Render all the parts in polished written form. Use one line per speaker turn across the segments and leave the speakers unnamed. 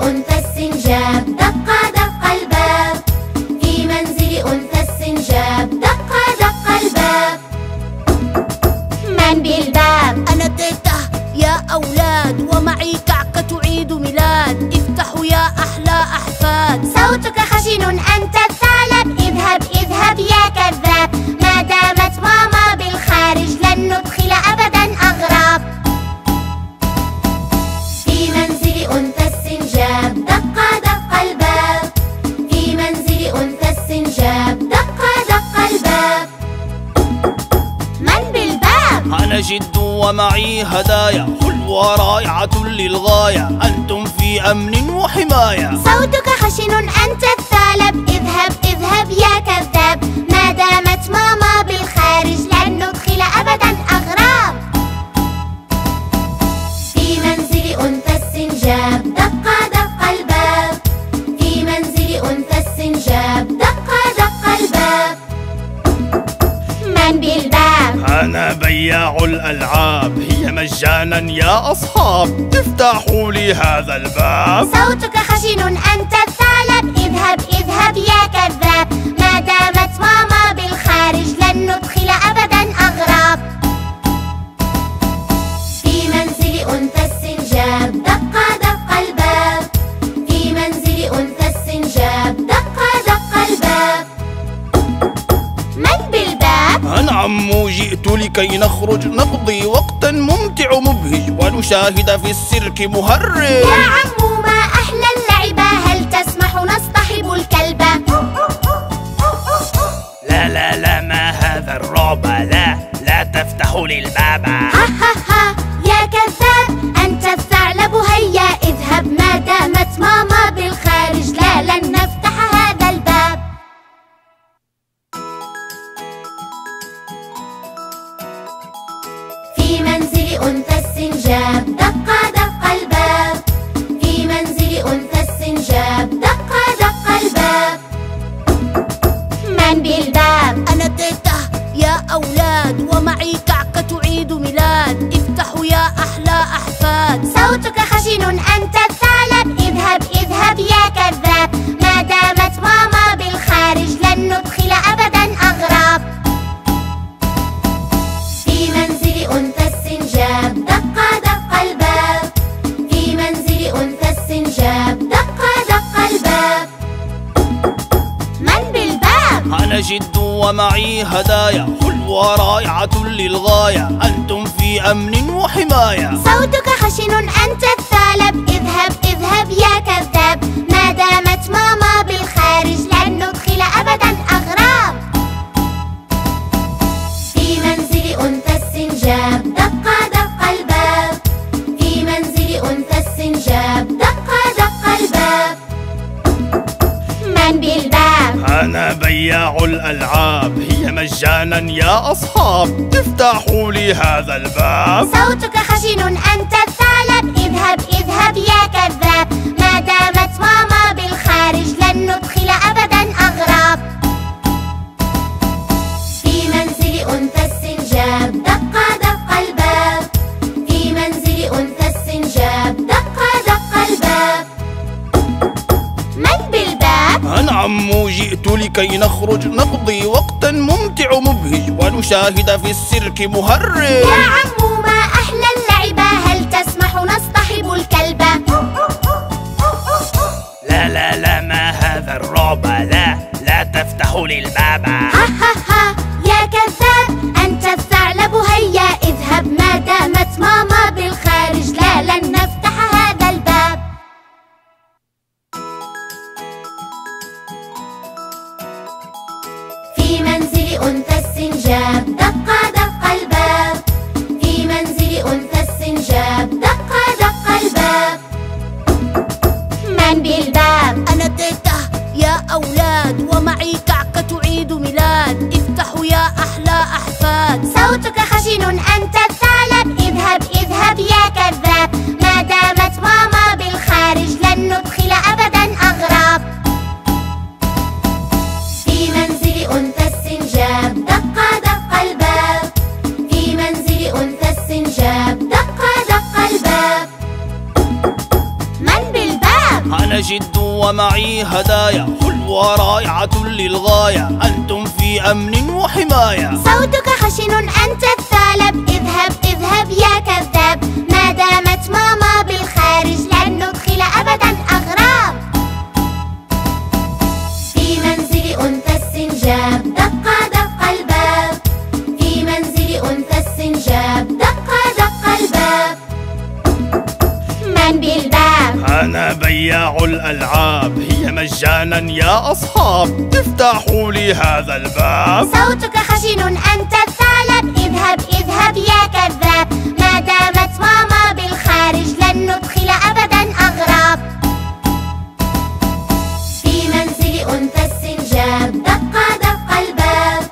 أنثى السنجاب دق دق الباب. في منزل أنثى السنجاب دق دق الباب. من بالباب؟
أنا تيتا يا أولاد، ومعي كعكة عيد ميلاد. افتحوا يا أحلى أحفاد.
صوتك خشن أنت الثعلب. اذهب اذهب يا كذاب. ما دامت ماما بالخارج لن ندخل أبدا أغراب. في منزل أنثى السنجاب دق دق الباب. في منزل أنثى السنجاب دق دق الباب. من بالباب؟
أنا جد ومعي هدايا حلوة رائعة للغاية. أنتم في أمن وحماية.
صوتك خشن أنت الثعلب. اذهب اذهب يا كذاب. ما دامت ماما بالخارج لن ندخل أبدا أغراب. في منزل أنثى السنجاب دق دق الباب. في منزل أنثى السنجاب دق دق الباب. من بالباب؟
أنا بياع الألعاب، هي مجانا يا أصحاب. افتحوا لي هذا الباب.
صوتك خشن أنت الثعلب. اذهب اذهب يا كذاب. ما دامت ماما بالخارج لن ندخل أبدا أغراب. في منزل أنثى السنجاب دق دق الباب. في منزل أنثى السنجاب دق دق الباب. من بالباب؟
أنا عمو جئت لكي نخرج نقضي وقتا ممتع مبهج ونشاهد في السيرك مهرج.
يا عمو ما أحلى اللعبة. هل تسمح نصطحب الكلبة؟
لا لا لا ما هذا الرعب. لا تفتحوا لي الباب.
ها ها ها يا كذاب أنت الثعلب. هيا اذهب ما دامت ماما بالخارج لا لن نفتح هذا الباب. في منزل أنثى السنجاب دق دق الباب. في منزل أنثى السنجاب دق دق الباب. من بالباب؟
أنا تيتا يا أولاد، ومعي كعكة عيد ميلاد. افتحوا يا أحلى أحفاد.
صوتك خشن أنت الثعلب. اذهب اذهب يا كذاب. ما دامت ماما بالخارج لن ندخل أبدا أغراب. في منزل أنثى السنجاب دق دق الباب. في منزل أنثى السنجاب دق دق الباب. من بالباب؟
أنا جد ومعي هدايا حلوة رائعة للغاية. أنتم في أمن وحماية.
صوتك خشن أنت الثعلب. اذهب اذهب يا كذاب. ما دامت ماما بالخارج لن ندخل أبدا أغراب. في منزل أنثى السنجاب دق دق الباب. في منزل أنثى السنجاب دق دق الباب. من بالباب؟
أنا بياع الألعاب، هي مجانا يا أصحاب. افتحوا لي هذا الباب.
صوتك خشن أنت الثعلب. اذهب اذهب يا كذاب. ما دامت ماما بالخارج لن ندخل أبدا أغراب. في منزل أنثى السنجاب دق دق الباب. في منزل أنثى السنجاب دق دق الباب. من بالباب؟
أنا عمو جئت لكي نخرج نقضي وقتا ممتع مبهج ونشاهد في السيرك مهرج.
يا عمو ما أحلى اللعبة. هل تسمح نصطحب الكلبة؟
لا لا لا ما هذا الرعب. لا تفتحوا لي الباب.
ها ها ها يا كذاب أنت الثعلب. هيا اذهب ما دامت ماما بالخارج لا لن نفتح هذا الباب. في منزل أنثى السنجاب دق دق الباب. في منزل أنثى السنجاب دق دق الباب. من بالباب؟
أنا تيتا يا أولاد، ومعي كعكة عيد ميلاد.
أنا جد ومعي هدايا حلوة رائعة للغاية، أنتم في أمن وحماية.
صوتك خشن أنت الثعلب، اذهب اذهب يا كذاب، ما دامت ماما بالخارج لن ندخل أبدا أغراب. في منزل أنثى السنجاب دق دق الباب، في منزل أنثى السنجاب دق دق الباب. من بالباب؟
أنا بياع الألعاب، هي مجانا يا أصحاب، افتحوا لي هذا الباب.
صوتك خشن أنت الثعلب، اذهب اذهب يا كذاب، ما دامت ماما بالخارج لن ندخل أبدا أغراب. في منزل أنثى السنجاب دق دق الباب،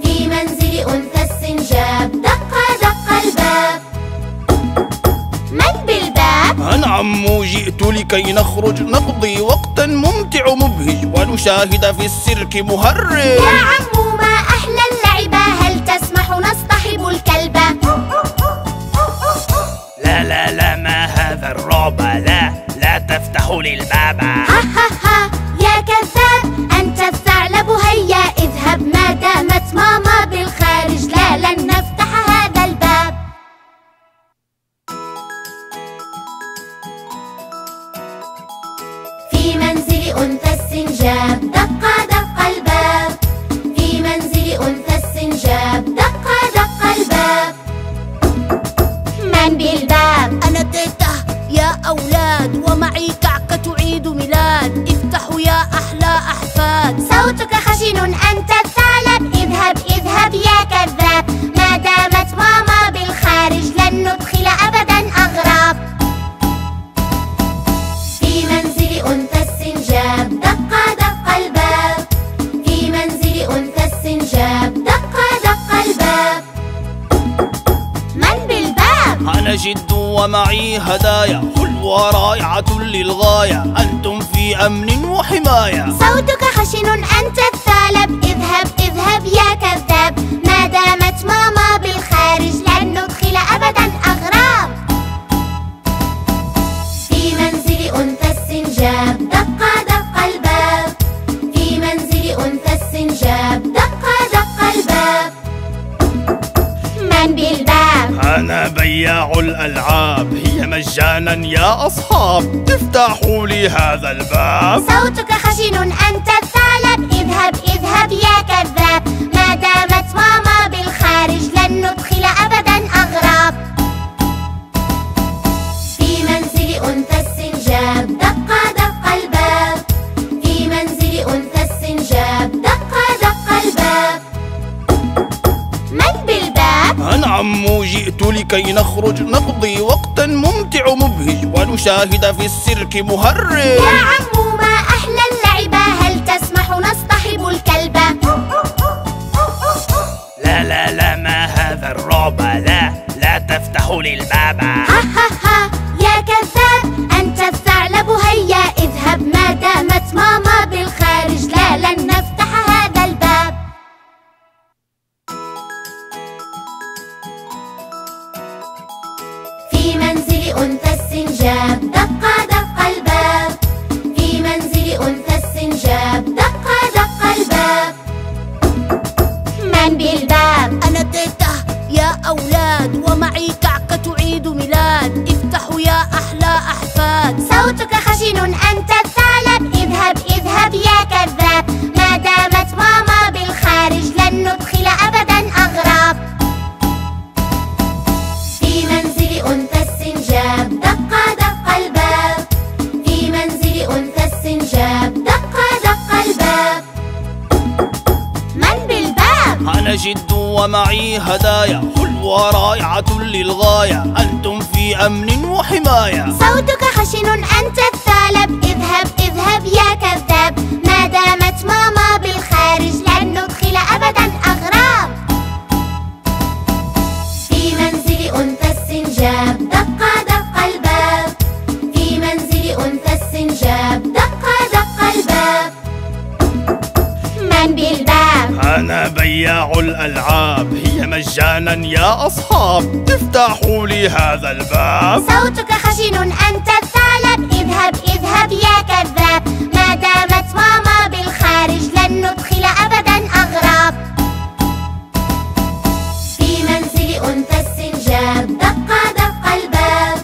في منزل أنثى السنجاب دق دق الباب. من بالباب؟
أنا عمو جئت لكي نخرج نقضي وقتا ممتع مبهج ونشاهد في السيرك مهرج.
يا عمو ما أحلى اللعبة، هل تسمح نصطحب الكلبة؟
لا لا لا ما هذا الرعب، لا تفتحوا لي الباب.
ها ها ها يا كذاب أنت الثعلب، هيا اذهب ما دامت ماما بالخارج لا لن نفتح هذا الباب. في منزل أنثى السنجاب دق دق الباب، في منزل أنثى السنجاب دق دق الباب. من بالباب؟
أنا تيتا يا أولاد، ومعي كعكة عيد ميلاد، افتحوا يا أحلى أحفاد.
صوتك خشن أنت الثعلب، اذهب اذهب يا كذاب، ما دامت ماما بالخارج لن ندخل أبدا أغراب. في منزل أنثى السنجاب دق دق الباب، في منزل أنثى السنجاب دق دق الباب. من بالباب؟
أنا جد ومعي هدايا حلوة رائعة للغاية، أنتم في أمن وحماية.
صوتك خشن أنت الثعلب، اذهب اذهب يا كذاب، ما دامت ماما بالخارج لن ندخل أبدا أغراب. في منزل أنثى السنجاب دق دق الباب، في منزل أنثى السنجاب دق دق الباب. من بالباب؟
أنا بياع الألعاب، هي مجانا يا أصحاب، افتحوا لي هذا الباب.
صوتك خشن أنت الثعلب، اذهب اذهب يا كذاب، ما دامت ماما بالخارج لن ندخل أبدا أغراب. في منزل أنثى السنجاب دق دق الباب، في منزل أنثى السنجاب دق دق الباب. من بالباب؟
أنا عمو جئت لكي نخرج نقضي وقتا ممتع مبهج ونشاهد في السيرك مهرج.
يا عمو ما أحلى اللعبة، هل تسمح نصطحب الكلبة؟
لا لا لا ما هذا الرعب، لا تفتحوا لي الباب.
ها ها ها يا كذاب أنت الثعلب، هيا اذهب ما دامت ماما بالخارج لا لن نفتح هذا الباب. في منزل أنثى السنجاب دق دق الباب، في منزل أنثى السنجاب دق دق الباب. من بالباب؟
أنا تيتا يا أولاد، ومعي كعكة عيد ميلاد، افتحوا يا أحلى أحفاد.
صوتك خشن أنت الثعلب، اذهب اذهب يا كذاب، ما دامت ماما بالخارج لن ندخل أبدا أغراب. في منزل أنثى السنجاب دق دق الباب، في منزل أنثى السنجاب دق دق الباب. من بالباب؟
أنا جد ومعي هدايا حلوة رائعة للغاية، أنتم في أمن وحماية.
صوتك خشن أنت الثعلب، اذهب اذهب يا كذاب، ما دامت ماما بالخارج لن ندخل أبدا أغراب. في منزل أنثى السنجاب دق دق الباب، في منزل أنثى السنجاب دق دق الباب. من بالباب؟
أنا بياع الألعاب، هي مجانا يا أصحاب، افتحوا لي هذا الباب.
صوتك خشن أنت الثعلب، اذهب اذهب يا كذاب، ما دامت ماما بالخارج لن ندخل أبدا أغراب. في منزل أنثى السنجاب دق دق الباب،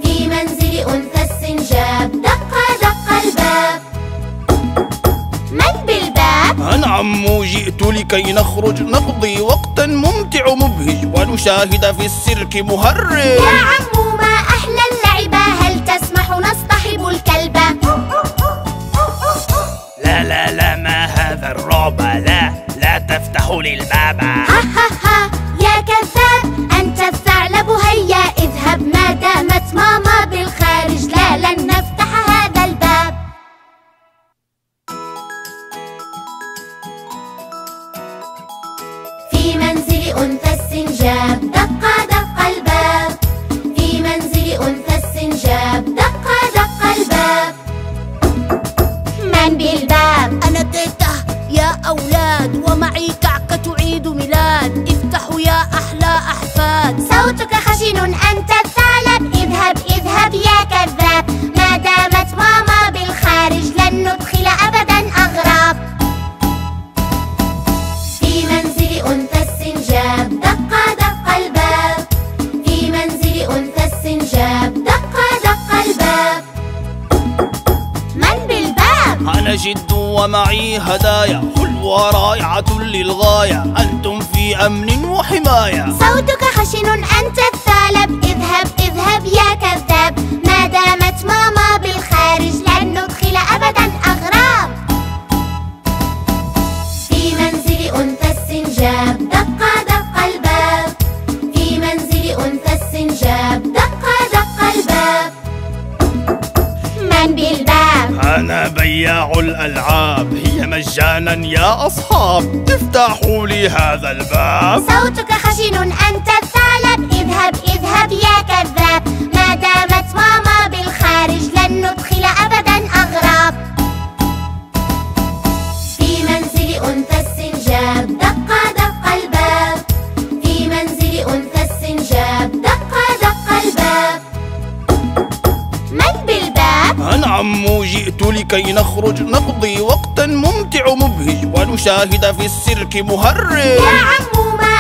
في منزل أنثى السنجاب دق دق الباب. من بالباب؟
أنعم، جئت لكي نخرج نقضي وقتا ممتع مبهج ونشاهد في السيرك مهرج.
يا عمو ما أحلى اللعبة، هل تسمح نصطحب الكلبة؟
لا لا لا، ما هذا الرعب، لا تفتحوا لي الباب.
ها ها ها يا كذاب، أنت الثعلب، هيا اذهب، ما دامت ماما بالخارج لا لن نفتح هذا الباب. في منزل أنثى السنجاب دق دق الباب، في منزل أنثى السنجاب دق دق الباب. من بالباب؟
أنا تيتا يا أولاد، ومعي كعكة عيد ميلاد، افتحوا يا أحلى أحفاد.
صوتك خشن أنت الثعلب، اذهب اذهب يا كذاب، ما دامت ماما بالخارج لن ندخل أبدا أغراب. في منزل أنثى السنجاب دق دق الباب، في منزل أنثى السنجاب دق دق الباب. من بالباب؟
أنا جد ومعي هدايا حلوة رائعة للغاية، أنتم في أمن وحماية.
صوتك خشن أنت الثعلب، اذهب اذهب يا كذاب، ما دامت ماما بالخارج لن ندخل أبدا أغراب. في منزل أنثى السنجاب دق دق الباب، في منزل أنثى السنجاب دق دق الباب. من بالباب؟
أنا بياع الألعاب، هي مجانا يا أصحاب، افتحوا لي هذا الباب.
صوتك خشن أنت الثعلب، اذهب اذهب يا كذاب، ما دامت ماما بالخارج لن ندخل أبدا أغراب. في منزل أنثى السنجاب دق دق الباب، في منزل أنثى السنجاب دق دق الباب. من بالباب؟
أنعم، جئت لكي نخرج نقضي وقتا ممتع مبهج ونشاهد في السيرك مهرج.
يا عمو ما